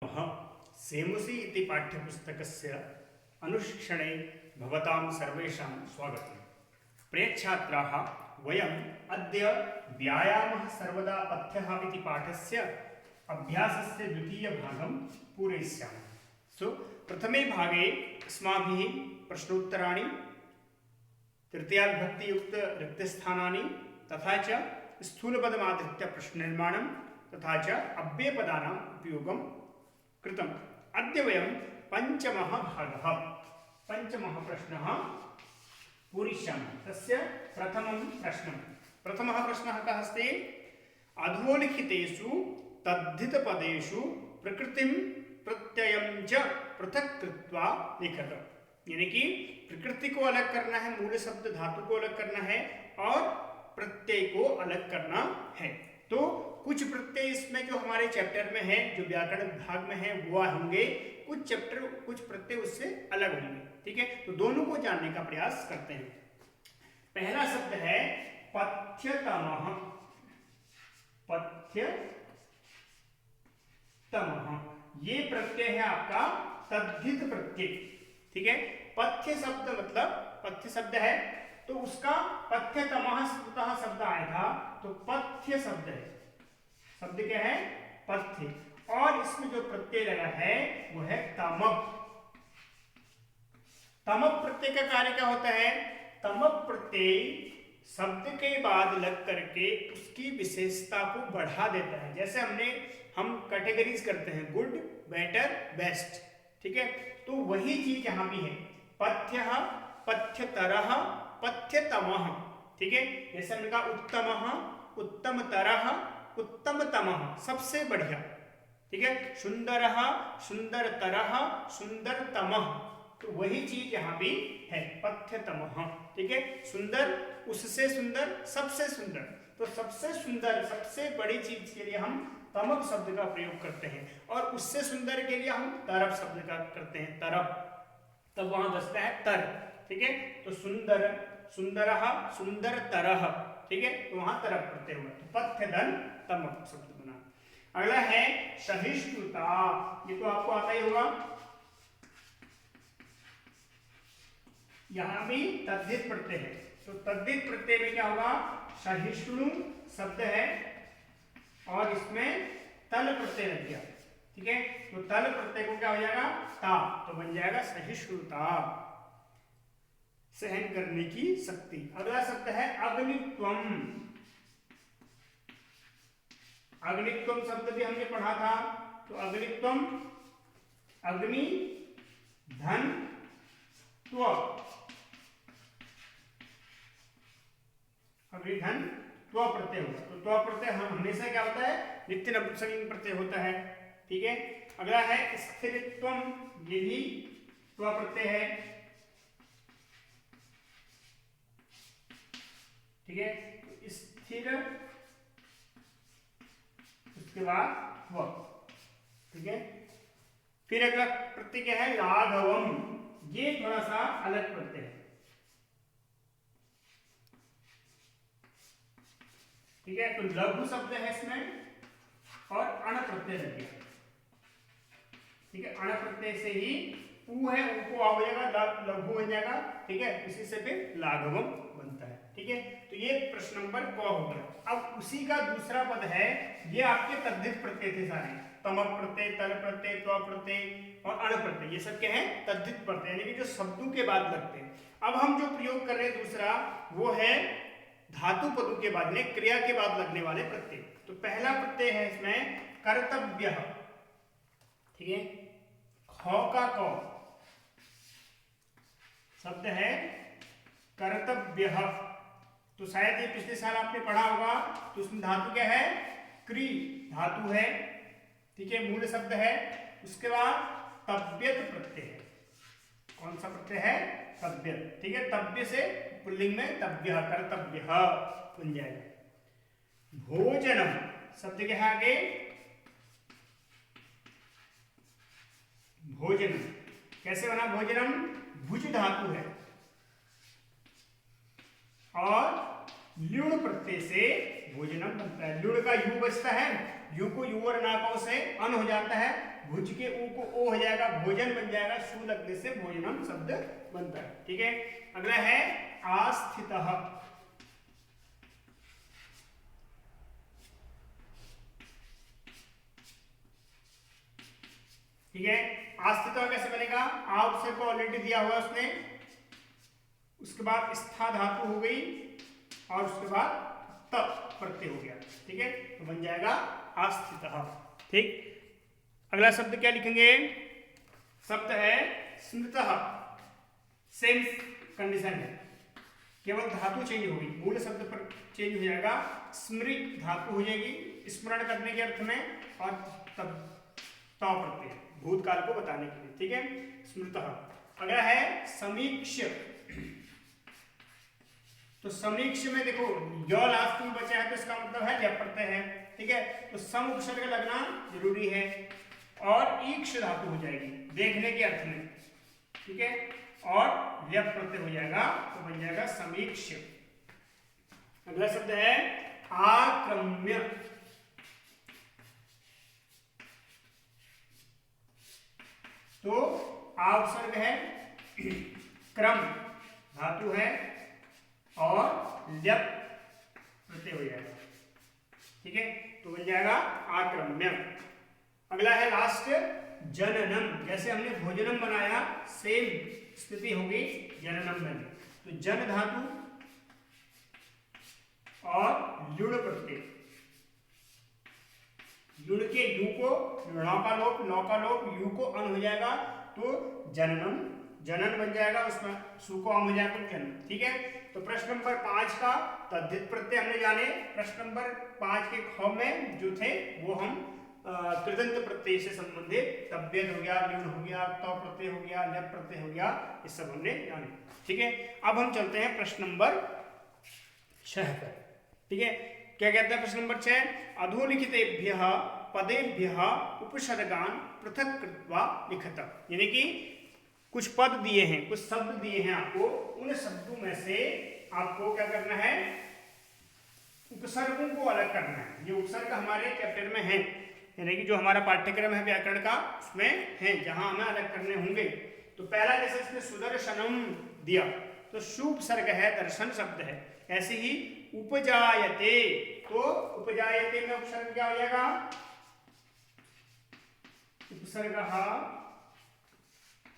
सेमुसि इति पाठ्यपुस्तकस्य अनुशिक्षणे भवतां सर्वेषां स्वागतम्। प्रियछात्राः, वयम् अद्य व्यायामः सर्वदा पथ्यः इति पाठस्य अभ्यासस्य द्वितीयभागं पूरयिष्यामः। प्रथमे भागे अस्माभिः प्रश्नोत्तराणि, तृतीयाविभक्तियुक्त रिक्तस्थानानि तथा च स्थूलपदमाधृत्य प्रश्ननिर्माणं तथा च अव्ययपदानाम् उपयोगं कृतम्। अद्य वयं पञ्चमः प्रश्नः पूरयिष्यामः। तस्य प्रथमः प्रश्नः कः अस्ति? अधोलिखितेषु तद्धितपदेषु प्रकृतिं प्रत्ययं च पृथक् कृत्वा लिखत। यानी कि प्रकृति को अलग करना है, मूल शब्द धातु को अलग करना है और प्रत्यय को अलग करना है। तो कुछ प्रत्यय इसमें जो हमारे चैप्टर में है, जो व्याकरण विभाग में है, वो होंगे, कुछ प्रत्यय उससे अलग होंगे। ठीक है, तो दोनों को जानने का प्रयास करते हैं। पहला शब्द है पथ्यतमः। ये प्रत्यय है आपका तद्धित प्रत्यय। ठीक है, पथ्य शब्द मतलब पथ्य शब्द है, तो उसका पथ्यतमः शब्द आया था, तो पथ्य शब्द है। शब्द क्या है? पथ्य। और इसमें जो प्रत्यय लगा है वो है तमक। तमक प्रत्यय का कार्य क्या होता है? तमक प्रत्यय शब्द के बाद लग करके उसकी विशेषता को बढ़ा देता है। जैसे हम कैटेगरीज करते हैं, गुड, बेटर, बेस्ट। ठीक है, तो वही चीज यहां भी है। पथ्यः, पथ्यतरः, पथ्यतमः। ठीक है, जैसे हमने कहा उत्तमः, उत्तमतरः, उत्तमतमः, सबसे बढ़िया। ठीक है, सुंदरः, सुंदरतरः, सुंदरतमः, तो वही चीज यहां भी है, पथ्यतमः। ठीक है, सुंदर, उससे सुंदर, सबसे सुंदर। तो सबसे सुंदर, सबसे बड़ी चीज के लिए हम तमक शब्द का प्रयोग करते हैं, और उससे सुंदर के लिए हम तरफ शब्द का करते हैं, तरफ। तब वहां बसता है तर। ठीक है, तो सुंदर, सुंदरः, सुंदरतरः। ठीक है, तो वहां तरफ प्रत्यय हुआ, तो पथ्यधन तमक शब्द बना। अगला है सहिष्णुता। ये तो आपको आता ही होगा। यहां भी तद्धित प्रत्यय है, तो तद्धित प्रत्यय में क्या होगा? सहिष्णु शब्द है और इसमें तल प्रत्यय लग गया। ठीक है, तो तल प्रत्यय को क्या हो जाएगा? ता, तो बन जाएगा सहिष्णुता, सहन करने की शक्ति। अगला शब्द है अग्नित्वम। अग्नित्वम शब्द भी हमने पढ़ा था, तो अग्नित्वम, अग्नि धन त्व, अग्निधन त्व प्रत्यय होगा। तो त्व प्रत्यय हमेशा क्या होता है? नित्य नपुंसकलिंग प्रत्यय होता है। ठीक है, अगला है स्थिरत्वम। ये भी त्व प्रत्यय है। ठीक है, स्थिर, उसके बाद त्व। ठीक है, फिर अगला प्रत्यय क्या है? लाघवम। ये थोड़ा सा अलग प्रत्यय है। ठीक है, तो लघु शब्द है इसमें और अण प्रत्यय लग गया। ठीक है, अण प्रत्यय से ही ऊ है, ऊ को आ जाएगा, लघु बन जाएगा। ठीक है, इसी से फिर लाघवम बनता है। ठीक है, तो ये प्रश्न नंबर क हो गया। अब उसी का दूसरा पद है, ये आपके तद्धित प्रत्यय थे सारे, तमक प्रत्यय, तल प्रत्यय, त्व प्रत्यय और अण प्रत्यय, ये सब क्या है? तद्धित प्रत्यय, यानी कि जो शब्दों के बाद लगते हैं। अब हम जो प्रयोग कर रहे हैं दूसरा, वो है धातु पदों के बाद में, क्रिया के बाद लगने वाले प्रत्यय। तो पहला प्रत्यय है इसमें कर्तव्य। ठीक है, ख का क शब्द है कर्तव्य। तो शायद ये पिछले साल आपने पढ़ा होगा। तो उसमें धातु क्या है? क्री धातु है। ठीक है, मूल शब्द है। उसके बाद तव्यत प्रत्यय है। कौन सा प्रत्यय है? तव्यत। ठीक है, तव्य से पुल्लिंग में तव्य, कर्तव्य बन जाएगा। भोजनम शब्द के आगे भोजनम कैसे बना? भोजनम भुज धातु है और ल्युण प्रत्यय से भोजनम बनता है। ल्युण का यू बचता है, यू को यू और नाकों से अन हो जाता है, भुज के ऊ को ओ हो जाएगा, भोजन बन जाएगा, शू लगने से भोजनम शब्द बनता है। ठीक है, अगला है आस्थितः। ठीक है, आस्थितः कैसे बनेगा? आ उपसर्ग को ऑलरेडी दिया हुआ उसने, उसके बाद स्था धातु हो गई और उसके बाद त प्रत्यय हो गया। ठीक है, तो बन जाएगा आस्थितः। ठीक, अगला शब्द क्या लिखेंगे? शब्द है स्मृतः। सेम कंडीशन है, केवल धातु चेंज होगी, मूल शब्द पर चेंज हो जाएगा, स्मृत धातु हो जाएगी स्मरण करने के अर्थ में, और तब ता प्रत्यय भूतकाल को बताने के लिए। ठीक है, स्मृतः। अगला है समीक्ष। तो समीक्ष में देखो य लास्ट में बचा है तो इसका मतलब है ल्यप प्रत्यय है। ठीक है, तो सम उपसर्ग लगना जरूरी है और ईक्ष धातु हो जाएगी देखने के अर्थ में। ठीक है, और ल्यप प्रत्यय हो जाएगा तो बन जाएगा समीक्ष। अगला शब्द है आक्रम्य। तो आ उपसर्ग है, क्रम धातु है और ल्यप प्रत्यय हो जाएगा। ठीक है, तो बन जाएगा आक्रम्य। अगला है लास्ट जननम। जैसे हमने भोजनम बनाया सेम स्थिति होगी जननम में। तो जन धातु और लुण प्रत्यय, लुण के यू को लौ का लोप यू को अन हो जाएगा तो जननम, जनन बन जाएगा, उसमें सु को अम हो जाएगा तो जन्म। ठीक है, तो प्रश्न नंबर 5 का तद्धित प्रत्यय हमने जाने। प्रश्न नंबर 5 के ख में जो थे वो हम कृदंत प्रत्यय से संबंधित तव्यद हो गया, ल्युण हो गया, त प्रत्यय हो गया, ल्यप प्रत्यय हो गया, ये सब हमने जाने। ठीक है, अब हम चलते हैं प्रश्न नंबर 6 पर। ठीक है, क्या कहता है प्रश्न नंबर 6? अधोलिखितेभ्यः पदेभ्यः उपसर्गान पृथक कृत्वा लिखत। यानी कि कुछ पद दिए हैं, कुछ शब्द दिए हैं आपको, उन शब्दों में से आपको क्या करना है? उपसर्गों को अलग करना है। ये उपसर्ग हमारे चैप्टर में है, यानी कि जो हमारा पाठ्यक्रम है व्याकरण का उसमें है, जहां हमें अलग करने होंगे। तो पहला जैसे इसमें सुदर्शनम दिया तो शु उपसर्ग है, दर्शन शब्द है। ऐसे ही उपजायते, तो उपजायते में उपसर्ग क्या हो जाएगा? उपसर्ग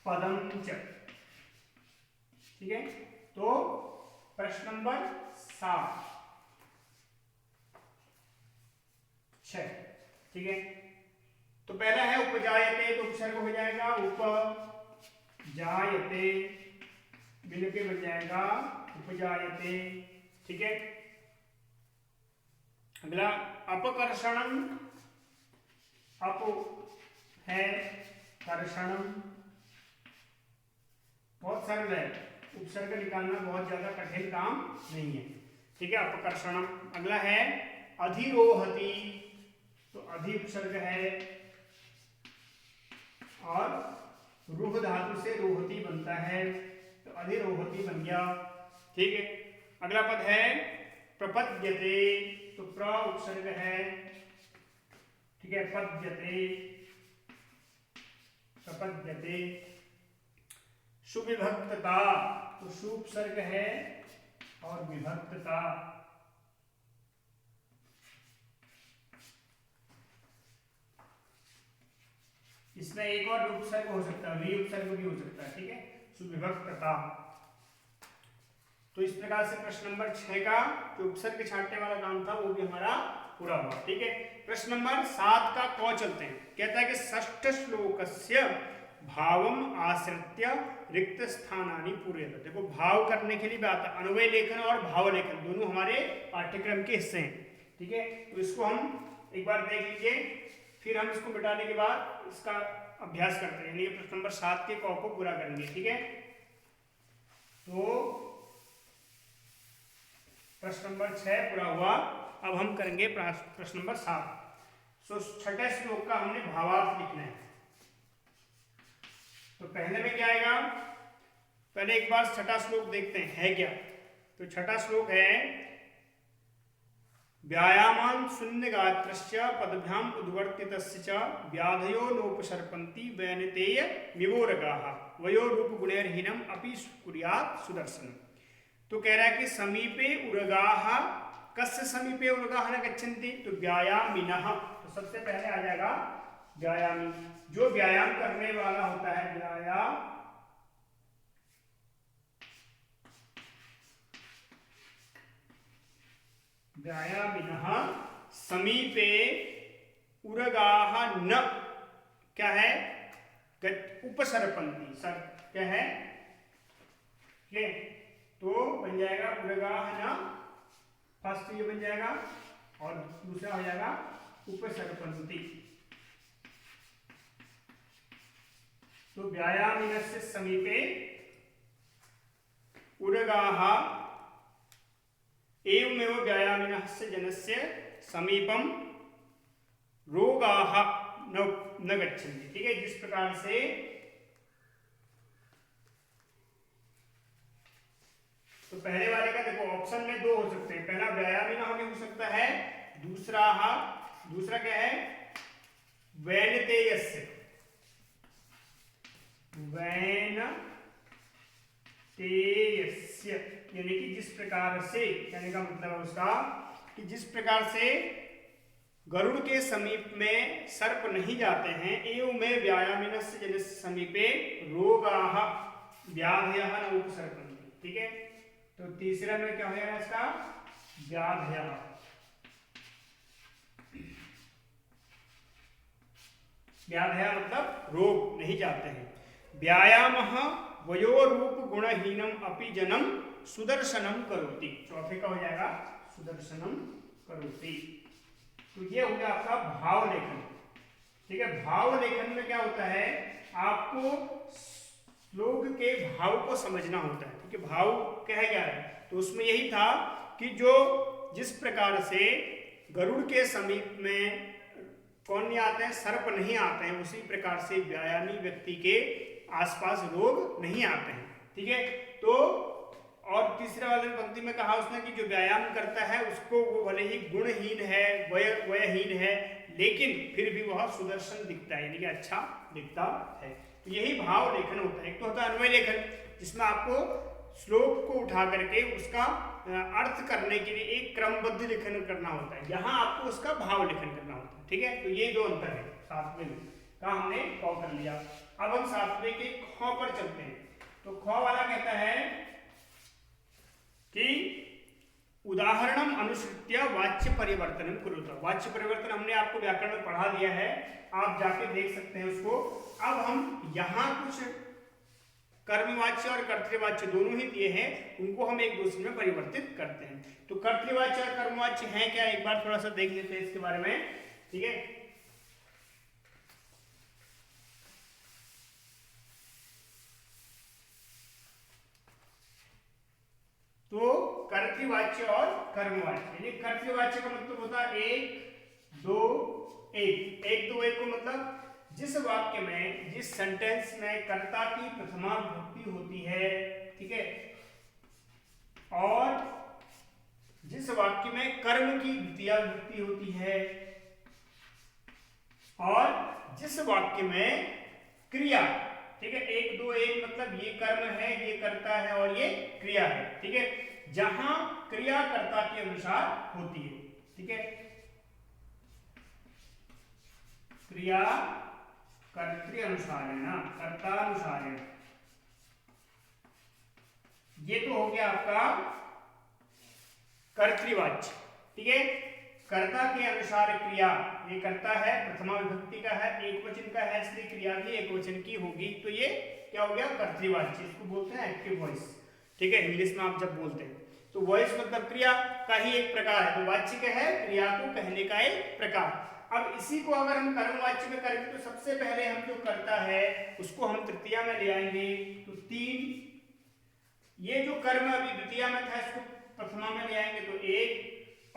पदम च। ठीक है, तो प्रश्न नंबर 6। ठीक है, तो पहला है उपजायते, तो उपसर्ग हो जाएगा उपजायते, मिलके बन जाएगा उपजायते। ठीक है, अगला अपकर्षणम, अप है कर्षणम, बहुत सरल है, उपसर्ग निकालना बहुत ज्यादा कठिन काम नहीं है। ठीक है, अपकर्षणम। अगला है अधिरोहति, तो अधि उपसर्ग है और रूह धातु से रोहति बनता है, तो अधिरोहति बन गया। ठीक है, अगला पद है प्रपद्यते, तो प्र उपसर्ग है। ठीक है, पद्यते, प्रपद्यते। सुविभक्तता, तो शु उपसर्ग है और विभक्तता। इसमें एक और उपसर्ग हो सकता है, वी उपसर्ग भी हो सकता है। ठीक है, सुविभक्तता। तो इस प्रकार से प्रश्न नंबर 6 का जो उपसर्ग छांटने वाला काम था वो भी हमारा पूरा हुआ। ठीक है, प्रश्न नंबर 7 का क चलते हैं। कहता है कि षष्ठ श्लोकस्य भावम आश्रित्य रिक्त स्थानानि पूरयत। देखो भाव करने के लिए बात है, अन्वय लेखन और भाव लेखन दोनों हमारे पाठ्यक्रम के हिस्से हैं। ठीक है, तो इसको हम एक बार देख लीजिए, फिर हम इसको मिटाने के बाद इसका अभ्यास करते हैं, यानी प्रश्न नंबर 7 के क को पूरा करेंगे। ठीक है, तो प्रश्न नंबर 6 पूरा हुआ। अब हम करेंगे प्रश्न नंबर 7। सो छठे श्लोक का हमने भावार्थ लिखना है। तो पहले में क्या आएगा? पहले एक बार छठा श्लोक देखते हैं है क्या। तो छठा श्लोक है व्यायामान शून्य गात्रस्य पदभ्याम उद्वर्तितस्य च व्याधयो नोपसर्पन्ति वैनतेय विवोरगाः वयो रूप गुणैर्हीनम अपि कुर्यात् सुदर्शनम। तो कह रहा है कि समीपे उरगाः, कस्य समीपे उरगाः न गच्छन्ति, तो व्यायामिनः। तो सबसे पहले आ जाएगा व्यायामी, जो व्यायाम करने वाला होता है, व्यायामिनः समीपे उरगाः न, क्या है, उपसर्पन्ति, सर क्या है, तो बन जाएगा उरगाः न, फर्स्ट ये बन जाएगा और दूसरा हो जाएगा उपसर्पन्ति। तो व्यायामिनस्य समीपे उरगाः एवमेव व्यायामिनस्य जनस्य समीपम रोगाः न गच्छन्ति। ठीक है, जिस प्रकार से तो पहले वाले का देखो ऑप्शन में दो हो सकते हैं, पहला व्यायामिनः हो सकता है, दूसरा क्या है, वैनतेयस्य, यानी कि जिस प्रकार से, कहने का मतलब है उसका कि जिस प्रकार से गरुड़ के समीप में सर्प नहीं जाते हैं, एवं में व्यायामिनस्य जनस्य समीपे रोगाः व्याधयः न उपसर्पन्ति। ठीक है, तो तीसरा में क्या हो जाएगा इसका, व्याधयः, व्याधयः मतलब रोग नहीं जाते हैं। व्यायामः वयोरूप गुणहीनम अपि जनम सुदर्शनम करोति, चौथे का हो जाएगा सुदर्शनम करोति। तो ये हो गया आपका भाव लेखन। ठीक है, भाव लेखन में क्या होता है, आपको श्लोक के भाव को समझना होता है। ठीक है, भाव कहा गया है, तो उसमें यही था कि जो जिस प्रकार से गरुड़ के समीप में कौन नहीं आते हैं, सर्प नहीं आते हैं, उसी प्रकार से व्यायामी व्यक्ति के आसपास रोग नहीं आते हैं। ठीक है, तो और तीसरे वाले पंक्ति में कहा उसने कि जो व्यायाम करता है उसको वो भले ही गुणहीन है, वयहीन है, लेकिन फिर भी वह सुदर्शन दिखता है, यानी कि अच्छा दिखता है। तो यही भाव लेखन होता है। एक तो होता है अन्वय लेखन, जिसमें आपको श्लोक को उठा करके उसका अर्थ करने के लिए एक क्रमबद्ध लेखन करना होता है, यहाँ आपको उसका भाव लेखन करना होता है। ठीक है, तो ये दो अंतर है। सातवें का हमने क कर लिया, अब हम सातवें के ख पर चलते हैं। तो ख वाला कहता है कि उदाहरणम अनुसृत्य वाच्य परिवर्तनम कुरुत। वाच्य परिवर्तन हमने आपको व्याकरण में पढ़ा दिया है, आप जाके देख सकते हैं उसको। अब हम यहाँ कुछ कर्मवाच्य और कर्तृवाच्य दोनों ही दिए हैं, उनको हम एक दूसरे में परिवर्तित करते हैं। तो कर्तृवाच्य और कर्मवाच्य हैं क्या, एक बार थोड़ा सा देख लेते हैं इसके बारे में। ठीक है, तो कर्तृवाच्य और कर्मवाच्य, यानी कर्तृवाच्य का मतलब होता है एक दो एक। एक दो एक को मतलब जिस वाक्य में, जिस सेंटेंस में कर्ता की प्रथमा विभक्ति होती है, ठीक है, और जिस वाक्य में कर्म की द्वितीया विभक्ति होती है, और जिस वाक्य में क्रिया, ठीक है, एक दो एक मतलब ये कर्म है, ये कर्ता है और ये क्रिया है। ठीक है, जहां क्रिया कर्ता के अनुसार होती है। ठीक है, क्रिया कर्तृ अनुसार है ना, कर्ता अनुसार है। ये तो हो गया आपका कर्तृवाच्य। ठीक है, कर्ता के अनुसार क्रिया, ये कर्ता है, प्रथमा विभक्ति का है, एक वचन का है, इसलिए क्रिया भी एक वचन की होगी। तो ये क्या हो गया, कर्तृवाच्य। इसको बोलते हैं एक्टिव वॉइस। ठीक है, इंग्लिश में आप जब बोलते हैं तो वॉइस मतलब क्रिया का ही एक प्रकार है, तो वाच्य क्या है, क्रिया को कहने का एक प्रकार। अब इसी को अगर हम कर्मवाच्य में करेंगे तो सबसे पहले हम जो कर्ता है उसको हम तृतीया में ले आएंगे। तो तीन, ये जो कर्म अभी द्वितीया में था इसको प्रथमा में ले आएंगे तो एक,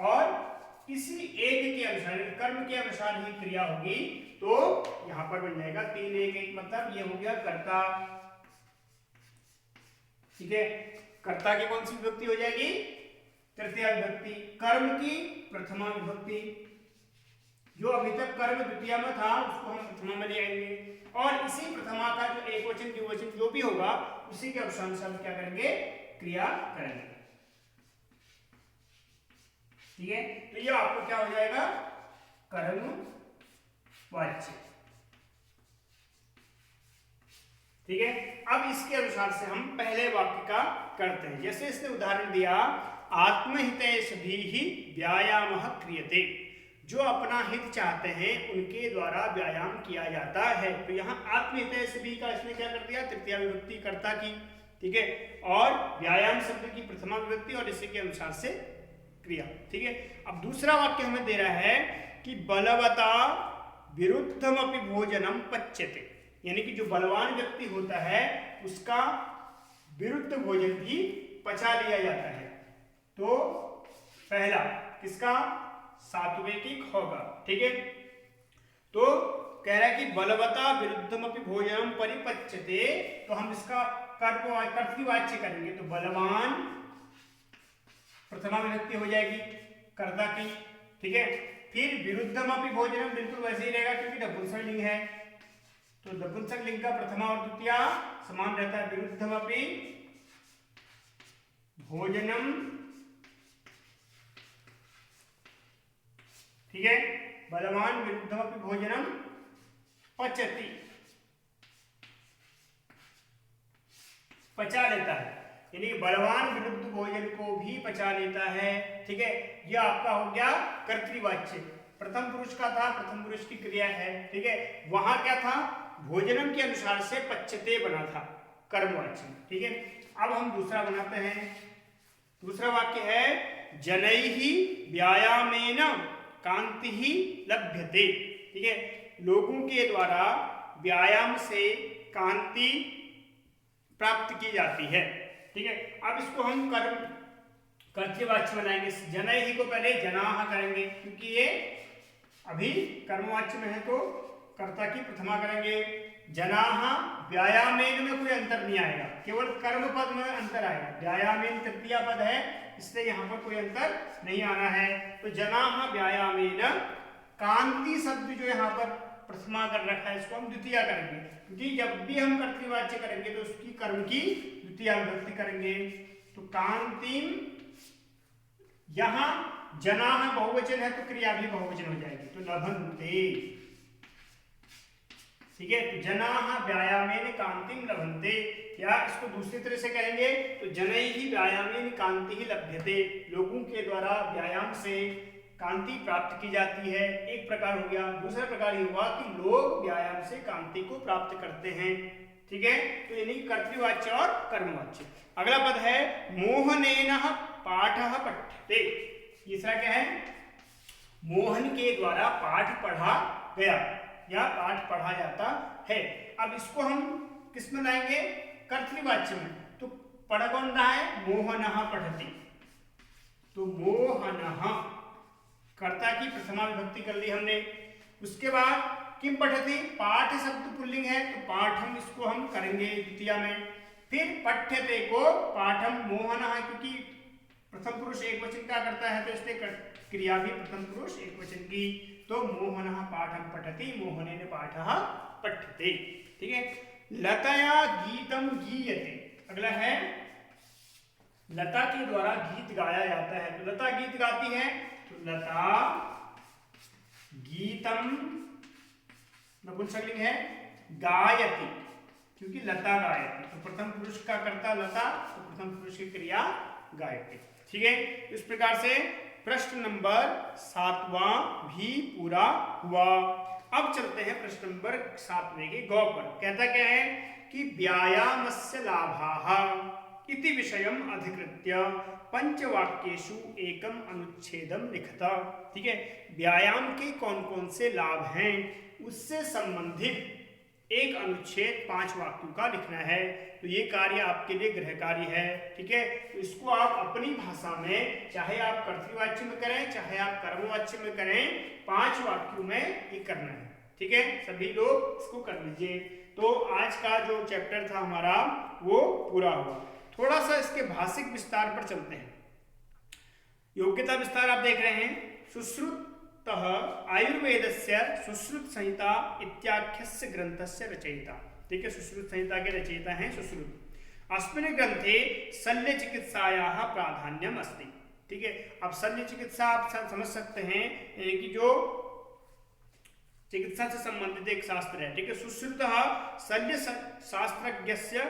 और इसी एक के अनुसार कर्म के अनुसार ही क्रिया होगी, तो यहां पर बन जाएगा तीन एक एक, मतलब ये हो गया कर्ता। ठीक है, कर्ता की कौन सी विभक्ति हो जाएगी, तृतीया विभक्ति। कर्म की प्रथमा विभक्ति, जो अभी तक कर्म द्वितीया में था उसको हम प्रथमा में ले आएंगे, और इसी प्रथमा का जो एक वचन द्विवचन जो भी होगा उसी के अनुसार हम क्या करेंगे, क्रिया करेंगे। ठीक है, तो ये आपको क्या हो जाएगा, कर्मवाच्य। ठीक है, अब इसके अनुसार से हम पहले वाक्य का करते हैं। जैसे इसने उदाहरण दिया, आत्महितैषभिः व्यायामः क्रियते, जो अपना हित चाहते हैं उनके द्वारा व्यायाम किया जाता है। तो यहाँ आत्महितैषभिः का इसने क्या कर दिया, तृतीया विभक्ति कर्ता की। ठीक है, और व्यायाम शब्द की प्रथमा विभक्ति और इसी के अनुसार से क्रिया। ठीक है, अब दूसरा वाक्य हमें दे रहा है कि बलवता विरुद्धमपि भोजनम पच्यते, यानी कि जो बलवान व्यक्ति होता है उसका विरुद्ध भोजन भी पचा लिया जाता है। तो पहला किसका, सात्विक होगा। ठीक है, तो कह रहा है कि बलवता विरुद्धमपि भोजनम परिपच्यते, तो हम इसका कर्तृवाच्य करेंगे। तो बलवान प्रथमा विभक्ति हो जाएगी कर्ता की। ठीक है, फिर विरुद्धमपि भोजनम बिल्कुल वैसे ही रहेगा क्योंकि नपुंसक लिंग है, तो नपुंसक लिंग का प्रथमा और द्वितीया समान रहता है। विरुद्धमपि भोजनम, ठीक है, बलवान विरुद्धमपि भोजनम पचति, पचा लेता है, यानी बलवान विरुद्ध भोजन को भी पचा लेता है। ठीक है, यह आपका हो गया कर्तृवाच्य। प्रथम पुरुष का था, प्रथम पुरुष की क्रिया है। ठीक है, वहां क्या था, भोजनम के अनुसार से पच्यते बना था कर्मवाच्य। ठीक है, अब हम दूसरा बनाते हैं। दूसरा वाक्य है जनैहि व्यायामेन कांतिहि लभ्यते। ठीक है, लोगों के द्वारा व्यायाम से कांति प्राप्त की जाती है। ठीक है, अब इसको हम कर्तृवाच्य बनाएंगे। जनैहि को पहले जनाः करेंगे क्योंकि ये अभी कर्मवाच्य में है, तो कर्ता की प्रथमा करेंगे। जनाः व्यायामेन में कोई अंतर नहीं आएगा, केवल कर्म पद में अंतर आएगा। व्यायामेन तृतीया पद है, इसलिए यहाँ पर कोई अंतर नहीं आना है। तो जनाः व्यायामेन, कांति शब्द जो यहाँ पर प्रथमा कर रखा है इसको हम द्वितीया करेंगे, क्योंकि जब भी हम कर्तृवाच्य करेंगे तो उसकी कर्म की द्वितीया विभक्ति करेंगे। तो कांतिम, यहां जनाः बहुवचन है तो क्रिया भी बहुवचन हो जाएगी, तो लभन्ते। ठीक है, तो जनाः व्यायामेन कांतिम लभन्ते, या इसको दूसरी तरह से कहेंगे तो जनैहि व्यायामेन कांतिहि लभ्यते, लोगों के द्वारा व्यायाम से कांति प्राप्त की जाती है। एक प्रकार हो गया। दूसरा प्रकार ये हुआ कि लोग व्यायाम से कांति को प्राप्त करते हैं। ठीक है, तो यानी कर्तृवाच्य और कर्मवाच्य। अगला पद है मोहनेन पाठः पठ्यते। तीसरा क्या है, मोहन के द्वारा पाठ पढ़ा गया या पाठ पढ़ा जाता है। अब इसको हम किस में लाएंगे, कर्तृवाच्य में। तो पढ़ कौन रहा है, मोहनः पठति, तो मोहनः कर्ता की प्रथमा विभक्ति कर ली हमने। उसके बाद किम पठति, पाठ शब्द पुल्लिंग है तो पाठम इसको हम करेंगे द्वितीया में। फिर पठ्यते को पाठम मोहनः, क्योंकि प्रथम पुरुष एक वचन का करता है तो इसलिए क्रिया भी प्रथम पुरुष एक वचन की। तो मोहनः पाठम पठति, मोहनेन पाठः पठ्यते। ठीक है, लतया गीतम गीयते। अगला है लता के द्वारा गीत गाया जाता है। तो लता गीत गाती है, तो लता गीतम नपुंसकलिंग है, गायति, क्योंकि लता गायति, तो प्रथम पुरुष का कर्ता लता, तो प्रथम पुरुष की क्रिया गायति। ठीक है, इस प्रकार से प्रश्न नंबर 7वां भी पूरा हुआ। अब चलते हैं प्रश्न नंबर 7वें के गौ पर। कहता क्या है कि व्यायामस्य लाभाः इति विषयम अधिकृत्य पंचवाक्येषु एकम अनुच्छेदम लिखता। ठीक है, व्यायाम के कौन कौन से लाभ हैं उससे संबंधित एक अनुच्छेद 5 वाक्यों का लिखना है। तो ये कार्य आपके लिए गृह कार्य है। ठीक है, तो इसको आप अपनी भाषा में, चाहे आप कर्तृवाच्य में करें चाहे आप कर्मवाच्य में करें, 5 वाक्यों में ये करना है। ठीक है, सभी लोग इसको कर लीजिए। तो आज का जो चैप्टर था हमारा वो पूरा हुआ। थोड़ा सा इसके भाषिक विस्तार पर चलते हैं। योग्यता विस्तार आप देख रहे हैं, सुश्रुतः आयुर्वेदस्य सुश्रुत संहिता इत्याख्यस्य ग्रंथस्य रचयिता। ठीक है, सुश्रुत संहिता के रचयिता हैं सुश्रुत। अस्मिन् ग्रंथे शल्य चिकित्सायाः प्राधान्यम अस्ति। ठीक है, अब शल्य चिकित्सा आप समझ सकते हैं कि जो चिकित्सा से संबंधित एक शास्त्र है। ठीक है, सुश्रुतः शल्य शास्त्रज्ञस्य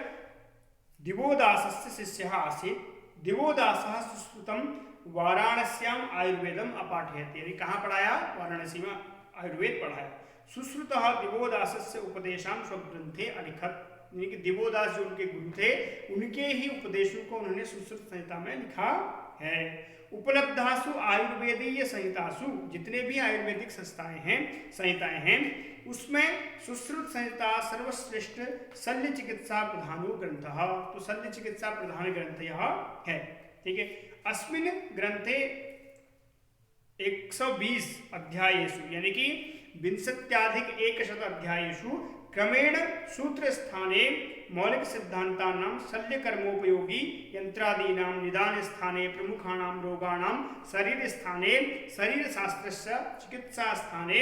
दिवोदासस्य शिष्यः आसीत्। दिवोदासः सुश्रुतं वाराणस्याम आयुर्वेदम अपाठयति। यानी कहाँ पढ़ाया? वाराणसी में आयुर्वेद पढ़ाया। सुश्रुतः दिवोदासस्य उपदेशां स्वग्रंथे अलिखत। यानी कि दिवोदास जो उनके गुरु थे, उनके ही उपदेशों को उन्होंने सुश्रुत संहिता में लिखा है। उपलब्धासु आयुर्वेदीय संहितासु, जितने भी आयुर्वेदिक संहिताएं हैं उसमें सुश्रुत संहिता सर्वश्रेष्ठ शल्य चिकित्सा प्रधानो ग्रंथः। तो शल्य चिकित्सा प्रधान ग्रंथ यह है। ठीक है, अस्मिन् ग्रंथे 120 अध्यायेषु यानी कि 20+ अध्यायेषु क्रमेण सूत्र स्थाने मौलिक सिद्धांतानां शल्य कर्मोपयोगी यंत्रादीनां निदान स्थाने प्रमुखाणां रोगाणां शरीर स्थाने शरीर शास्त्रस्य चिकित्सा स्थाने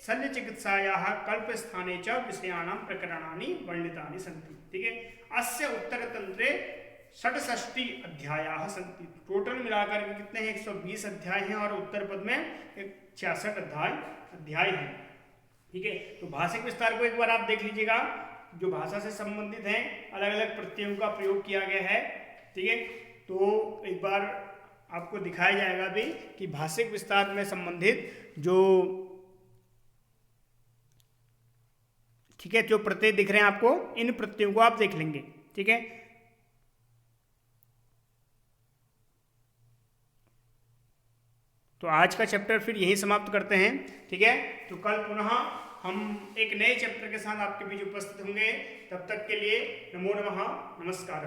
शल्य चिकित्सायाः कल्प स्थाने च विषयाणां प्रकरणानि वर्णितानि सन्ति। ठीक है, अस्य उत्तरतंत्रे 66 अध्यायाः सन्ति। टोटल मिलाकर के कितने हैं? 120 अध्याय हैं और उत्तर पद में 66 अध्याय हैं। ठीक है, तो भाषिक विस्तार को एक बार आप देख लीजिएगा। जो भाषा से संबंधित हैं, अलग अलग प्रत्ययों का प्रयोग किया गया है। ठीक है, तो एक बार आपको दिखाया जाएगा भी कि भाषिक विस्तार में संबंधित जो ठीक है जो प्रत्यय दिख रहे हैं आपको, इन प्रत्ययों को आप देख लेंगे। ठीक है, तो आज का चैप्टर फिर यहीं समाप्त करते हैं। ठीक है, तो कल पुनः हम एक नए चैप्टर के साथ आपके बीच उपस्थित होंगे। तब तक के लिए नमो नमः, नमस्कार।